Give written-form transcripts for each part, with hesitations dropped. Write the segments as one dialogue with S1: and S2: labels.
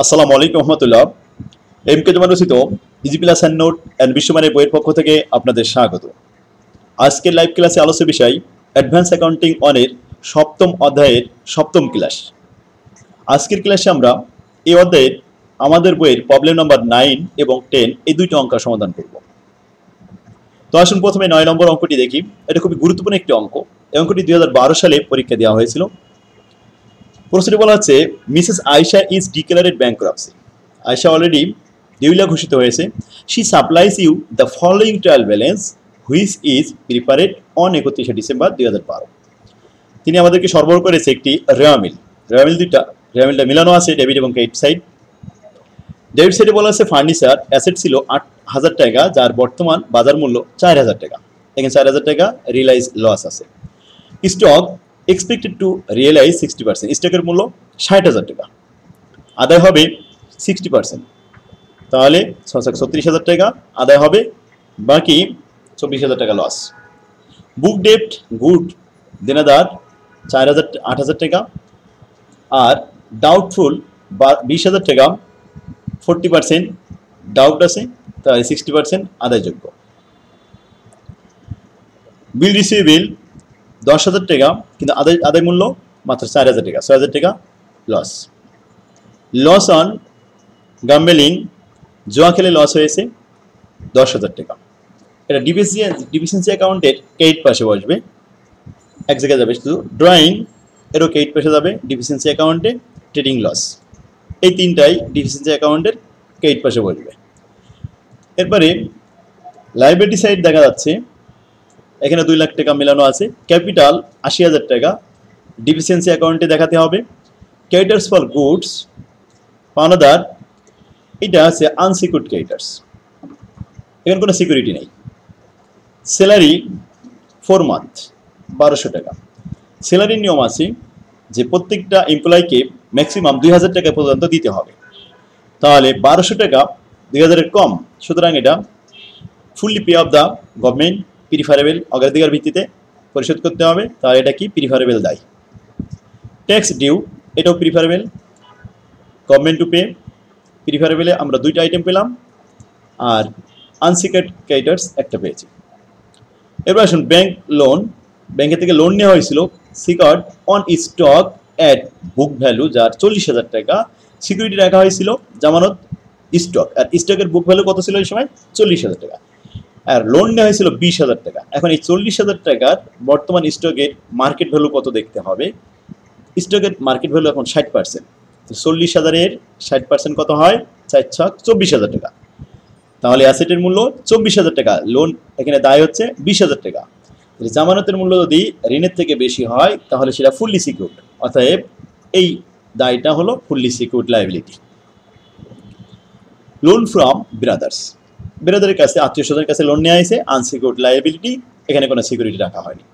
S1: আসসালামু আলাইকুম রহমতুল্লাহ। এমকে জমানুসিত easy plus and note and বিশ্বমানের বইয়ের পক্ষ থেকে আপনাদের স্বাগত। আজকের লাইভ ক্লাসে আলোচ্য বিষয় অ্যাডভান্স অ্যাকাউন্টিং ওয়ানের সপ্তম অধ্যায়ের সপ্তম ক্লাস। আজকের ক্লাসে আমরা এই অধ্যায়ের আমাদের বইয়ের প্রবলেম নাম্বার 9 এবং 10 এই দুইটি অঙ্ক সমাধান করব। তো আসুন প্রথমে 9 নম্বর অঙ্কটি দেখি। এটা খুবই গুরুত্বপূর্ণ একটি অঙ্ক। এই অঙ্কটি 2012 সালে পরীক্ষা দেওয়া হয়েছিল। প্রশ্নটি বলা হচ্ছে Mrs Ayesha is declared bankruptcy. Ayesha already দেউলিয়া ঘোষিত হয়েছে। She supplies you the following trial balance which is prepared on 31 December 2012। তিনি আমাদেরকে সরবরাহ করেছে একটি রেওয়ামিল। রেওয়ামিল দুইটা, রেওয়ামিলটা মিলানো আছে ডেবিট এবং ক্রেডিট সাইড। ডেবিট সাইডে বলা আছে ফার্নিচার অ্যাসেট ছিল 8,000 টাকা, যার বর্তমান বাজার মূল্য 4,000 টাকা। এখানে 4,000 টাকা রিয়েলাইজ লস আছে। স্টক এক্সপেক্টেড টু রিয়েলাইজ 60%, স্টকের মূল্য 60,000 টাকা, আদায় হবে 60%, তাহলে 36,000 টাকা আদায় হবে, বাকি 24,000 টাকা লস। বুক ডেপ্ট গুড দেনাদার 8,000 টাকা, আর ডাউটফুল 20,000 টাকা, 40% ডাউট আছে, তাহলে 60% আদায়যোগ্য। বিল রিসিভেবল 10,000 টাকা, কিন্তু আদায় মূল্য মাত্র 4,000 টাকা, 6,000 টাকা লস। লস অন গ্যাম্বলিং, জুয়া খেলে লস হয়েছে 10,000 টাকা। এটা ডিফিসিয়েন্সি অ্যাকাউন্টের ক্রেডিট পাশে বসবে, এক জায়গায় যাবে শুধু। ড্রয়িং এরও ক্রেডিট পাশে যাবে, ডিফিসিয়েন্সি অ্যাকাউন্টে ট্রেডিং লস, এই তিনটাই ডিফিসিয়েন্সি অ্যাকাউন্টের ক্রেডিট পাশে বসবে। এরপরে লাইবিলিটি সাইড দেখা যাচ্ছে, এখানে 2 লাখ টাকা মেলানো আছে। ক্যাপিটাল 80,000 টাকা ডিফিসিয়েন্সি অ্যাকাউন্টে দেখাতে হবে। ক্রেডিটার্স ফর গুডস পাওনাদার, এটা আছে আনসিকিউরড ক্রেডিটার্স, এখানে কোনো সিকিউরিটি নেই। স্যালারি 4 মান্থ 1200 টাকা। স্যালারির নিয়ম আছে যে প্রত্যেকটা এমপ্লয়িকে ম্যাক্সিমাম 2,000 টাকা পর্যন্ত দিতে হবে, তাহলে 1200 টাকা 2,000-এর কম, সুতরাং এটা fully pay off the government, preferable অগ্রাধিকার ভিত্তিতে পরিশোধ করতে হবে, তাহলে এটা কি প্রিফারেবল দায়। ট্যাক্স ডিউ, এটাও প্রিফারেবল, গভর্নমেন্ট টু পে। প্রিফারেবলে আমরা 2টা আইটেম পেলাম, আর আনসিকিউরড ক্রেডিটার্স একটা পেয়েছি। এবার আসুন ব্যাংক লোন, ব্যাংকের থেকে লোন নেওয়া হয়েছিল secured on stock at book value, যার 40,000 টাকা সিকিউরিটি রাখা হয়েছিল জামানত স্টক, আর স্টকের বুক ভ্যালু কত ছিল এই সময়? 40,000 টাকা, আর লোন নেওয়া হয়েছিল 20,000 টাকা। এখন এই 40,000 টাকার বর্তমান স্টকের মার্কেট ভ্যালু কত দেখতে হবে। স্টকের মার্কেট ভ্যালু এখন 60%, তো 40,000-এর 60% কত হয়? 4,24,000 টাকা, তাহলে অ্যাসেটের মূল্য 24,000 টাকা, লোন এখানে দায় হচ্ছে 20,000 টাকা। জামানতের মূল্য যদি ঋণের থেকে বেশি হয় তাহলে সেটা ফুললি সিকিউরড, অতএব এই দায়টা হলো fully secured liability. Loan from brothers, ব্রাদারের কাছে, আত্মীয় স্বজনের কাছে লোন নেওয়া হয়েছে, আনসিকিউরড লায়াবিলিটি, এখানে কোনো সিকিউরিটি রাখা হয়নি।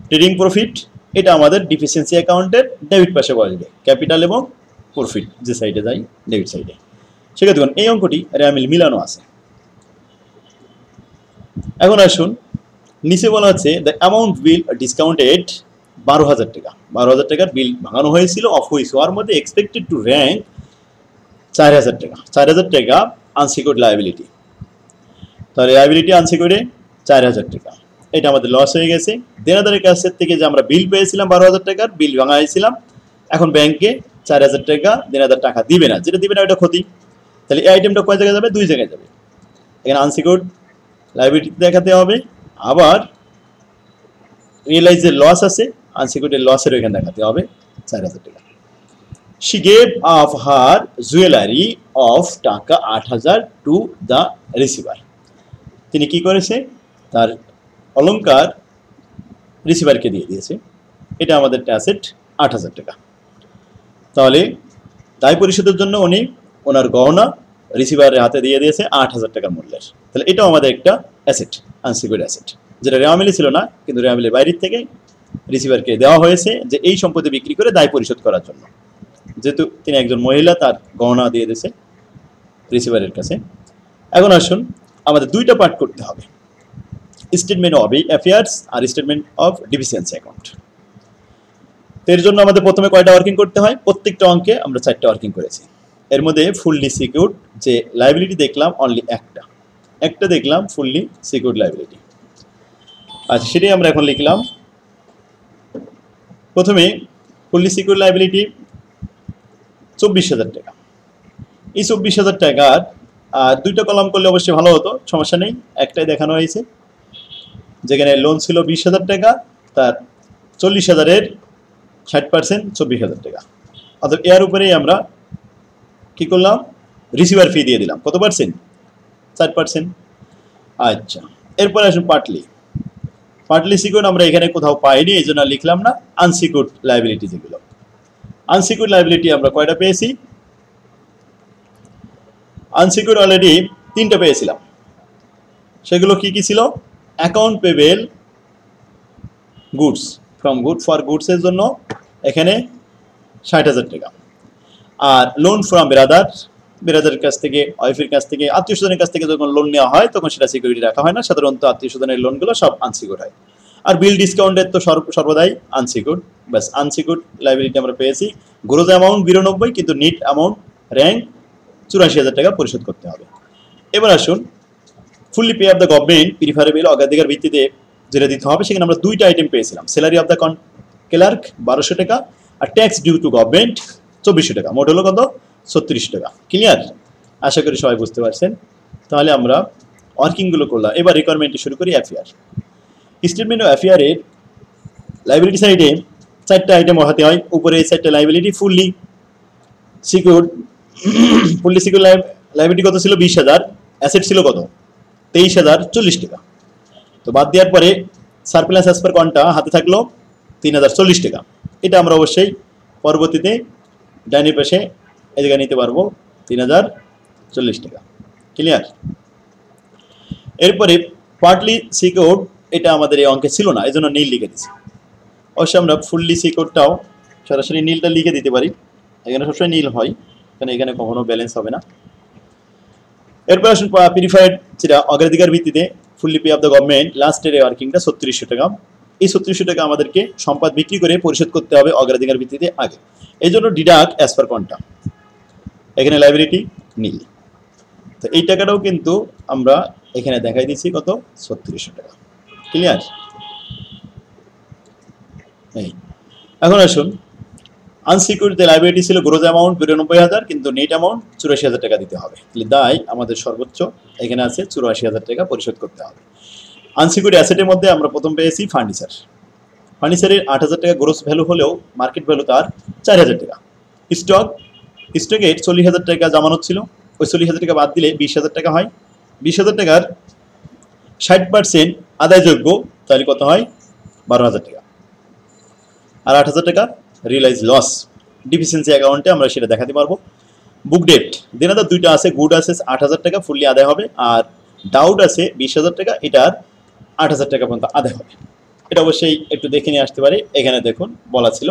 S1: ট্রেডিং প্রফিট, এটা আমাদের ডিফিসিয়েন্সি অ্যাকাউন্টের ডেবিট পাশে বসবে, ক্যাপিটাল এবং প্রফিট যে সাইডে যাই ডেবিট সাইডে। সেক্ষেত্রে দেখুন এই অঙ্কটি রেওয়ামিল মিলানো আছে। এখন আসুন নিচে বলা হচ্ছে দ্য অ্যামাউন্ট বিল ডিসকাউন্টেড 12,000 টাকা, 12,000 টাকার বিল ভাঙানো হয়েছিল, অফ হুইচ ওয়ার মধ্যে এক্সপেক্টেড টু র্যাঙ্ক 4,000 টাকা, 4,000 টাকা আনসিকিউরড লায়াবিলিটি, তাহলে লায়াবিলিটি আনসিকিউরডে 4,000 টাকা, এটা আমাদের লস হয়ে গেছে। দেনাদারের কাছের থেকে যে আমরা বিল পেয়েছিলাম 12,000 টাকার বিল ভাঙাইছিলাম, এখন ব্যাংকে 4,000 টাকা দেনাদার টাকা দিবে না, যেটা দিবে না ওটা ক্ষতি, তাহলে এই আইটেমটা কয় জায়গায় যাবে? 2 জায়গায় যাবে। এখানে আনসিকিউরড লায়াবিলিটি দেখাতে হবে, আবার রিয়েলাইজের লস আছে, আনসিকিউরড লসের এখানে দেখাতে হবে 4,000 টাকা। She gave of her jewellery of টাকা 8,000 টু দ্য রিসিভার, তিনি কি করেছে? তার অলংকার রিসিভারকে দিয়ে দিয়েছে, এটা আমাদের অ্যাসেট 8,000 টাকা, তাহলে দায় পরিশোধের জন্য উনি ওনার গহনা রিসিভারের হাতে দিয়ে দিয়েছে 8,000 টাকার মূল্যের, তাহলে এটাও আমাদের একটা অ্যাসেট, আনসিকিউরড অ্যাসেট, যেটা রেওয়ামিলে ছিল না, কিন্তু রেওয়ামিলের বাইরের থেকে রিসিভারকে দেওয়া হয়েছে যে এই সম্পত্তি বিক্রি করে দায় পরিশোধ করার জন্য, যেহেতু তিনি একজন মহিলা, তার গহনা দিয়ে দিয়েছে রিসিভারের কাছে। এখন আসুন আমাদের 2টা পার্ট করতে হবে, স্টেটমেন্ট অফ অ্যাফেয়ার্স আর স্টেটমেন্ট অফ ডিফিসিয়েন্সি অ্যাকাউন্ট। তো এর জন্য আমাদের প্রথমে কয়টা ওয়ার্কিং করতে হয়? প্রত্যেকটা অঙ্কে আমরা 4টা ওয়ার্কিং করেছি। এর মধ্যে ফুললি সিকিউরড যে লাইবিলিটি দেখলাম অনলি একটা দেখলাম ফুললি সিকিউরড লাইবিলিটি। আচ্ছা, সেটাই আমরা এখন লিখলাম। প্রথমে ফুললি সিকিউরড লাইবিলিটি 24,000 টাকা। এই 24,000 টাকার দুইটা কলাম করলে অবশ্যই ভালো হতো, সমস্যা নেই, একটাই দেখানো হয়েছে। যেখানে লোন ছিল 20,000 টাকা, তার 40,000-এর 60% 24,000 টাকা। অর্থাৎ এর উপরেই আমরা কি করলাম, রিসিভার ফি দিয়ে দিলাম। কত পার্সেন্ট? 4%। আচ্ছা, এরপরে আসুন পার্টলি সিকিউরড আমরা এখানে কোথাও পাইনি, এই জন্য লিখলাম না। আনসিকিউরড লাইবিলিটি যেগুলো, আনসিকিউরড লাইবিলিটি আমরা কয়টা পেয়েছি? আনসিকিউরড অলরেডি 3টা পেয়েছিলাম। সেগুলো কি কি ছিল? Account payable goods from for গুডসের জন্য এখানে 60,000 টাকা। আর লোন ফ্রম বেরাদারের কাছ থেকে, ওয়াইফের কাছ থেকে, আত্মীয় স্বজনের কাছ থেকে যখন লোন নেওয়া হয় তখন সেটা সিকিউরিটি রাখা হয় না, সাধারণত আত্মীয় স্বজনের লোনগুলো সব আনসিকিউরড হয়। আর বিল ডিসকাউন্টের তো সর্বদাই আনসিকিউরড। বাস আনসিকিউরড লাইবিলিটি আমরা পেয়েছি। গ্রোজ অ্যামাউন্ট 92, কিন্তু নিট অ্যামাউন্ট র্যাঙ্ক 84,000 টাকা পরিশোধ করতে হবে। এবার আসুন fully pay off the government preferable অগ্রাধিকার ভিত্তিতে যেটা দিতে হবে, সেখানে আমরা 2টা আইটেম পেয়েছিলাম। স্যালারি অফ দ্য ক্লার্ক 1200 টাকা, আর ট্যাক্স ডিউ টু গভর্নমেন্ট 2400 টাকা। মোট হলো কত? 36 টাকা। ক্লিয়ার? আশা করি সবাই বুঝতে পারছেন। তাহলে আমরা ওয়ার্কিংগুলো করলাম। এবার রিকোয়ারমেন্টে শুরু করি। অ্যাফেয়ার স্টেটমেন্ট অফ অ্যাফেয়ারের লাইবিলিটি সাইডে 4টা আইটেম ওঠাতে হয়। উপরে এই 4টা liability fully secured. Fully secured liability কত ছিল? 20,000। অ্যাসেট ছিল কত? 23,040 টাকা। তো বাদ দেওয়ার পরে সারপ্লাস অ্যাজ পার কোনটা হাতে থাকলো? 3,040 টাকা। এটা আমরা অবশ্যই পরবর্তীতে ডাইনি পাশে এই জায়গায় নিতে পারবো 3,040 টাকা। ক্লিয়ার? এরপরে পার্টলি সিকিউরড, এটা আমাদের এই অঙ্কে ছিল না, এই জন্য নীল লিখে দিচ্ছি। অবশ্যই আমরা ফুললি সিকিউরডটাও সরাসরি নীলটা লিখে দিতে পারি। এখানে সবসময় নীল হয়, কারণ এখানে কখনো ব্যালেন্স হবে না। এরপর আসুন প্রিফারেড, যেটা অগ্রাধিকার ভিত্তিতে fully pay off the government লাস্টের ওয়ার্কিংটা 3600 টাকা। এই 3600 টাকা আমাদেরকে সম্পদ বিক্রি করে পরিশোধ করতে হবে অগ্রাধিকার ভিত্তিতে আগে। এই জন্য ডিডাক্ট অ্যাজ পার কোনটা, এখানে লাইবিলিটি নীল। তো এই টাকাটাও কিন্তু আমরা এখানে দেখাই দিচ্ছি কত? 3600 টাকা। ক্লিয়ার? এই এখন আসুন আনসিকিউরড যে লাইবিলিটি ছিল গ্রোজ অ্যামাউন্ট 92,000, কিন্তু নেট অ্যামাউন্ট 84,000 টাকা দিতে হবে। দায় আমাদের সর্বোচ্চ এখানে আছে 84,000 টাকা পরিশোধ করতে হবে। আনসিকিউরড অ্যাসেটের মধ্যে আমরা প্রথম পেয়েছি ফার্নিচারের 8,000 টাকা গ্রোস ভ্যালু হলেও মার্কেট ভ্যালু তার 4,000 টাকা। স্টকের 40,000 টাকা জামানত ছিল, ওই 40,000 টাকা বাদ দিলে 20,000 টাকা হয়। 20,000 টাকার 60% আদায়যোগ্য, তাহলে কত হয়? 12,000 টাকা। আর 8,000 টাকা রিয়েলাইজ লস ডিফিসিয়েন্সি অ্যাকাউন্টে আমরা সেটা দেখাতে পারবো। বুক ডেট দেনাদার 2টা আছে, গুড আছে 8,000 টাকা ফুললি আদায় হবে, আর ডাউট আছে 20,000 টাকা, এটার 8,000 টাকা পর্যন্ত আদায় হবে। এটা অবশ্যই একটু দেখে নিয়ে আসতে পারি। এখানে দেখুন বলা ছিল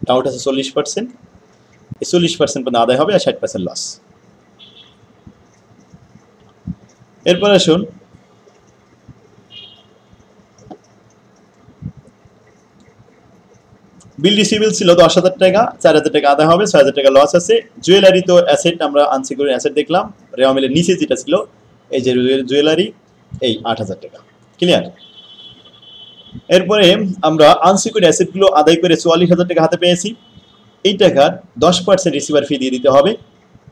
S1: ডাউট আছে 40%, এই 40% পর্যন্ত আদায় হবে, আর 60% লস। এরপর আসুন বিল রিসিভেবল ছিল 10,000 টাকা, 4,000 টাকা আদায় হবে, 6,000 টাকা লস আছে। জুয়েলারি তো অ্যাসেট, আমরা আনসিকিউরড অ্যাসেট দেখলাম। রেওয়া মিলের নিচে যেটা ছিল এই যে জুয়েলারি, এই 8,000 টাকা। ক্লিয়ার? এরপরে আমরা আনসিকিউরড অ্যাসেটগুলো আদায় করে 44,000 টাকা হাতে পেয়েছি। এই টাকার 10% রিসিভার ফি দিয়ে দিতে হবে।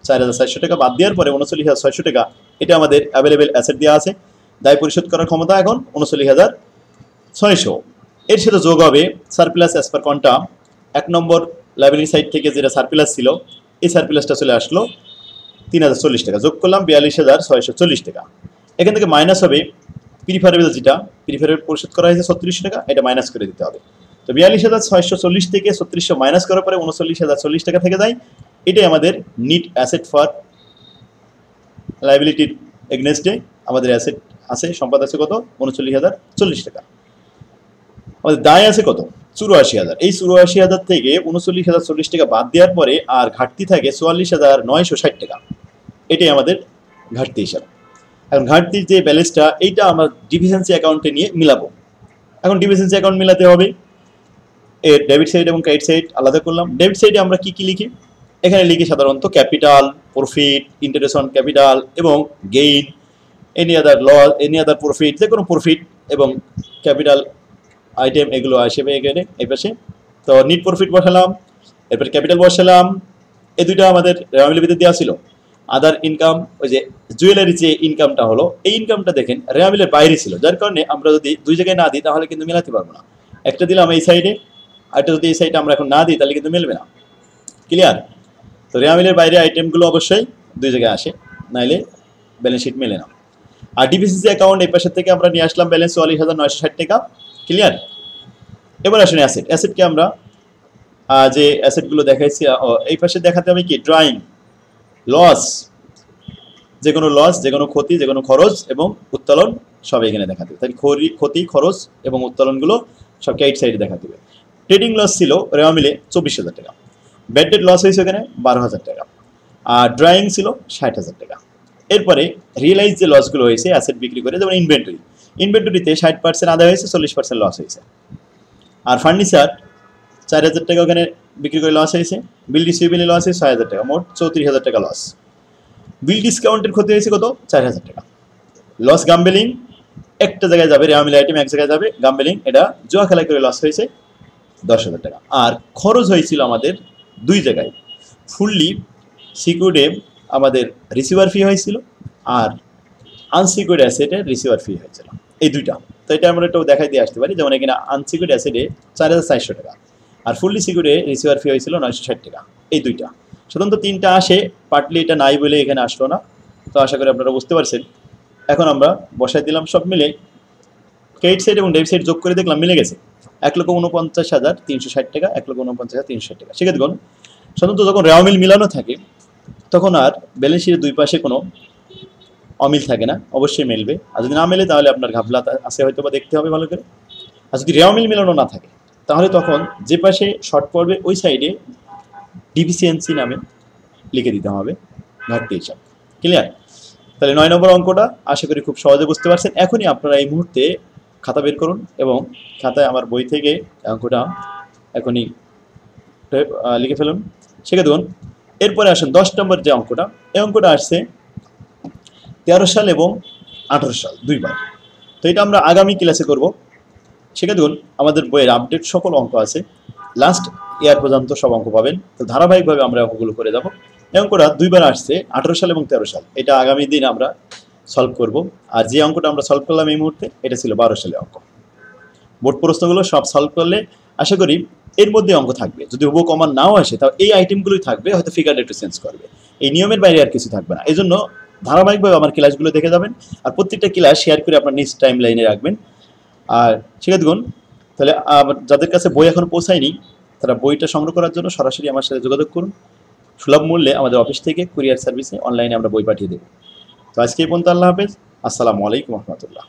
S1: 4,400 টাকা বাদ দেওয়ার পরে 39,600 টাকা এটা আমাদের অ্যাভেলেবেল অ্যাসেট দেওয়া আছে। দায় পরিশোধ করার ক্ষমতা এখন 39,600। এর সাথে যোগ হবে সারপ্লাস অ্যাজ পার কোনটা। 1 নম্বর লাইবিলিটি সাইড থেকে যেটা সারপ্লাস ছিল, এই সারপ্লাসটা চলে আসলো 3,040 টাকা, যোগ করলাম 42,640 টাকা। এখান থেকে মাইনাস হবে প্রিফারেবল, যেটা প্রিফারেবল পরিশোধ করা হয়েছে 3600 টাকা, এটা মাইনাস করে দিতে হবে। তো 42,640 থেকে 3600 মাইনাস করার পরে 39,040 টাকা থেকে যায়। এটাই আমাদের নিট অ্যাসেট ফর লাইবিলিটির এগনেস্টে আমাদের অ্যাসেট আছে, সম্পদ আছে কত? 39,040 টাকা। আমাদের দায় আছে কত? 84,000। এই 84,000 থেকে 39,040 টাকা বাদ দেওয়ার পরে আর ঘাটতি থাকে 44,960 টাকা। এটাই আমাদের ঘাটতি হিসাব। এখন ঘাটতির যে ব্যালেন্সটা, এইটা আমরা ডিফিসিয়েন্সি অ্যাকাউন্টে নিয়ে মিলাবো। এখন ডিফিসিয়েন্সি অ্যাকাউন্ট মিলাতে হবে। এর ডেবিট সাইড এবং ক্রেডিট সাইড আলাদা করলাম। ডেবিট সাইডে আমরা কি কি লিখি? এখানে লিখি সাধারণত capital, profit, interest on capital এবং gain, any other loss, any other profit, যে কোনো প্রফিট এবং ক্যাপিটাল আইটেম এগুলো আসবে এখানে এই পাশে। তো নিট প্রফিট বসালাম, এরপর ক্যাপিটাল বসালাম, এই দুইটা আমাদের রেওয়ামিলের ভিতরে দেওয়া ছিল। আদার ইনকাম, ওই যে জুয়েলারি যে ইনকামটা হলো, এই ইনকামটা দেখেন রেওয়ামিলের বাইরে ছিল, যার কারণে আমরা যদি দুই জায়গায় না দিই তাহলে কিন্তু মেলাতে পারবো না। একটা দিলাম এই সাইডে, আরেকটা যদি এই সাইডে আমরা এখন না দিই তাহলে কিন্তু মিলবে না। ক্লিয়ার? তো রেওয়ামিলের বাইরে আইটেমগুলো অবশ্যই দুই জায়গায় আসে, নাইলে ব্যালেন্স শিট মেলে না। আর ডিপিসিসি অ্যাকাউন্ট এই পাশের থেকে আমরা নিয়ে আসলাম ব্যালেন্স ৪৪,৯৬০ টাকা। ক্লিয়ার? এবার আসুন অ্যাসেট। অ্যাসেটকে আমরা যে অ্যাসেটগুলো দেখাইছি এই পাশে দেখাতে হবে কি ড্রয়িং, লস, যে কোনো লস, যে কোনো ক্ষতি, যে কোনো খরচ এবং উত্তোলন সব এখানে দেখাতে হবে। তাই ক্ষতি, খরচ এবং উত্তোলনগুলো সবকে এইট সাইডে দেখাতে হবে। ট্রেডিং লস ছিল রেওয়ামিলে ২৪,০০০ টাকা, ব্যাড ডেট লস হয়েছে এখানে ১২,০০০ টাকা, আর ড্রয়িং ছিল ৬০,০০০ টাকা। এরপরে রিয়েলাইজ যে লসগুলো হয়েছে অ্যাসেট বিক্রি করে, যেমন ইনভেন্টরিতে ৬০% আদায় হয়েছে, ৪০% লস হয়েছে। আর ফার্নিচার ৪,০০০ টাকা ওখানে বিক্রি করে লস হয়েছে, বিল রিসিভেবলে লস হয়েছে ৬,০০০ টাকা, মোট ৩৪,০০০ টাকা লস। বিল ডিসকাউন্টের ক্ষতি হয়েছে কত? ৪,০০০ টাকা। লস গাম্বেলিং, একটা জায়গায় যাবে রেওয়ামিল আইটেম, এক জায়গায় যাবে গাম্বেলিং, এটা জুয়া খেলা করে লস হয়েছে ১০,০০০ টাকা। আর খরচ হয়েছিল আমাদের দুই জায়গায়, ফুললি সিকিউর্ডে আমাদের রিসিভার ফি হয়েছিল আর আনসিকিউর্ড অ্যাসেটের রিসিভার ফি হয়েছিল, এই দুইটা। তো এটা আমরা একটু দেখাই দিয়ে আসতে পারি, যেমন এখানে আনসিকিউর্ড অ্যাসেটে ৪,৪০০ টাকা আর ফুললি সিকিউর্ডে রিসিভার ফি হয়েছিল ৯৬০ টাকা, এই দুইটা। সাধারণত তিনটা আসে, পার্টলি এটা নাই বলে এখানে আসলো না। তো আশা করি আপনারা বুঝতে পারছেন। এখন আমরা বসাই দিলাম সব মিলে, ক্রেডিট সাইড এবং ডেবিট সাইড যোগ করে দেখলাম মিলে গেছে ১,৪৯,৩৬০ টাকা, ১,৪৯,৩৬০ টাকা। সেক্ষেত্রে সাধারণত যখন রেওয়ামিল মিলানো থাকে তখন আর ব্যালেন্স শিটের দুই পাশে কোনো অমিল থাকে না, অবশ্যই মেলবে। আর যদি না মেলে তাহলে আপনার ঘাবলা আছে হয়তো বা দেখতে হবে ভালো করে। আর যদি রেওয়ামিল মিলানো না থাকে তাহলে তখন যে পাশে শর্ট পড়বে ওই সাইডে ডিফিসিয়েন্সি নামে লিখে দিতে হবে ঘাটতি হিসাব। ক্লিয়ার? তাহলে ৯ নম্বর অঙ্কটা আশা করি খুব সহজে বুঝতে পারছেন। এখনই আপনারা এই মুহূর্তে খাতা বের করুন এবং খাতায় আমার বই থেকে অঙ্কটা এখনই লিখে ফেলুন। শিখে দেখুন। এরপরে আসুন ১০ নম্বর যে অঙ্কটা, এই অঙ্কটা আসছে ১৩ সাল এবং ১৮ সাল দুইবার। তো এটা আমরা আগামী ক্লাসে করব। শিখে দেখুন, আমাদের বইয়ের আপডেট সকল অঙ্ক আছে, লাস্ট ইয়ার পর্যন্ত সব অঙ্ক পাবেন। তো ধারাবাহিকভাবে আমরা অঙ্কগুলো করে যাব। এই অঙ্কটা দুইবার আসছে ১৮ সাল এবং ১৩ সাল, এটা আগামী দিন আমরা সলভ করব। আর যে অঙ্কটা আমরা সলভ করলাম এই মুহূর্তে, এটা ছিল ১২ সালের অঙ্ক। বোর্ড প্রশ্নগুলো সব সলভ করলে আশা করি এর মধ্যে অঙ্ক থাকবে। যদি হুবহু কমন নাও আসে তাও এই আইটেমগুলোই থাকবে, হয়তো ফিগার একটু চেঞ্জ করবে, এই নিয়মের বাইরে আর কিছু থাকবে না। এই জন্য ধারাবাহিকভাবে আমার ক্লাসগুলো দেখে যাবেন আর প্রত্যেকটা ক্লাস শেয়ার করে আপনার নিজ টাইম লাইনে রাখবেন। আর শিখে দেখুন। তাহলে যাদের কাছে বই এখনো পৌঁছায়নি তারা বইটা সংগ্রহ করার জন্য সরাসরি আমার সাথে যোগাযোগ করুন। সুলভ মূল্যে আমাদের অফিস থেকে কুরিয়ার সার্ভিসে অনলাইনে আমরা বই পাঠিয়ে দেব। তো আজকে এই পর্যন্ত, আল্লাহ হাফেজ, আসসালামু আলাইকুম রহমতুল্লাহ।